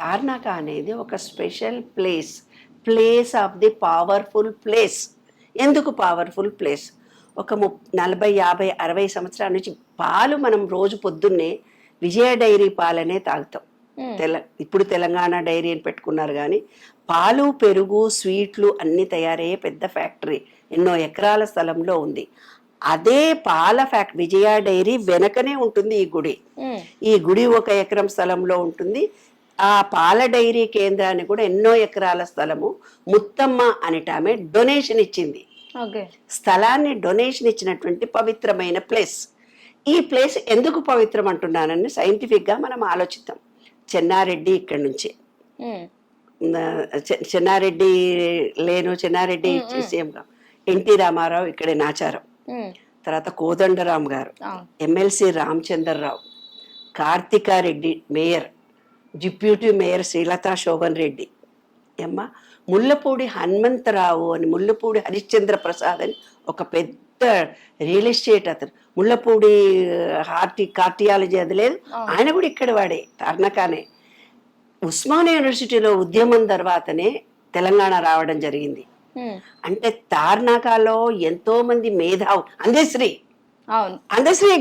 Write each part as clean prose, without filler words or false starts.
తార్నాక అనేది ఒక special place, place of the powerful place. ఎందుకు పవర్ఫుల్ ప్లేస్? ఒక 40, 50, 60 సంవత్సరాల నుంచి పాలు మనం రోజు పొద్దున్నే విజయ డైరీ పాలనే తాగుతాం. ఇప్పుడు తెలంగాణ డైరీ అని పెట్టుకున్నారు, కానీ పాలు, పెరుగు, స్వీట్లు అన్నీ తయారయ్యే పెద్ద ఫ్యాక్టరీ ఎన్నో ఎకరాల స్థలంలో ఉంది. అదే పాల విజయ డైరీ వెనకనే ఉంటుంది ఈ గుడి. ఈ గుడి 1 ఎకరం స్థలంలో ఉంటుంది. ఆ పాల డైరీ కేంద్రాన్ని కూడా ఎన్నో ఎకరాల స్థలము ముత్తమ్మ అనేట ఆమె డొనేషన్ ఇచ్చింది. స్థలాన్ని డొనేషన్ ఇచ్చినటువంటి పవిత్రమైన ప్లేస్. ఈ ప్లేస్ ఎందుకు పవిత్రం అంటున్నానని సైంటిఫిక్ గా మనం ఆలోచిద్దాం. చెన్నారెడ్డి ఇక్కడి నుంచి, చెన్నారెడ్డి చెన్నారెడ్డి సీఎంగా, ఎన్టీ రామారావు ఇక్కడే నాచారం, తర్వాత కోదండరాం గారు, MLC Ramachandra Rao, Karthika Reddy mayor, deputy mayor Srilatha Shobhan Reddy, Mullapudi Hanumantha Rao అని, ముల్లపూడి హరిశ్చంద్ర ప్రసాద్ అని ఒక పెద్ద రియల్ ఎస్టేట్ అతను, ముల్లపూడి కార్టియాలజీ అది లేదు, ఆయన కూడా ఇక్కడ వాడే, తార్నాకానే. ఉస్మానియా యూనివర్సిటీలో ఉద్యమం తర్వాతనే తెలంగాణ రావడం జరిగింది. అంటే తార్నాకాలో ఎంతో మంది మేధావు, అందశ్రీ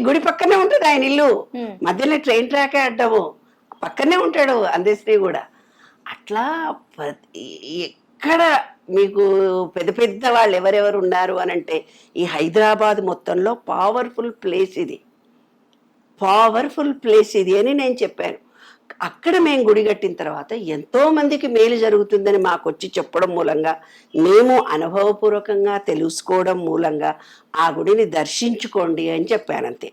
గుడి పక్కనే ఉంటుంది ఆయన ఇల్లు, మధ్యలో ట్రైన్ ట్రాక్ అడ్డము, పక్కనే ఉంటాడు అందశ్రీ కూడా. అట్లా ఎక్కడ మీకు పెద్ద పెద్ద వాళ్ళు ఎవరెవరు ఉన్నారు అని అంటే ఈ హైదరాబాద్ మొత్తంలో పవర్ఫుల్ ప్లేస్ ఇది, పవర్ఫుల్ ప్లేస్ ఇది అని నేను చెప్పాను. అక్కడ మేము గుడి కట్టిన తర్వాత ఎంతో మందికి మేలు జరుగుతుందని మాకు వచ్చి చెప్పడం మూలంగా, మేము అనుభవపూర్వకంగా తెలుసుకోవడం మూలంగా ఆ గుడిని దర్శించుకోండి అని చెప్పానంతే.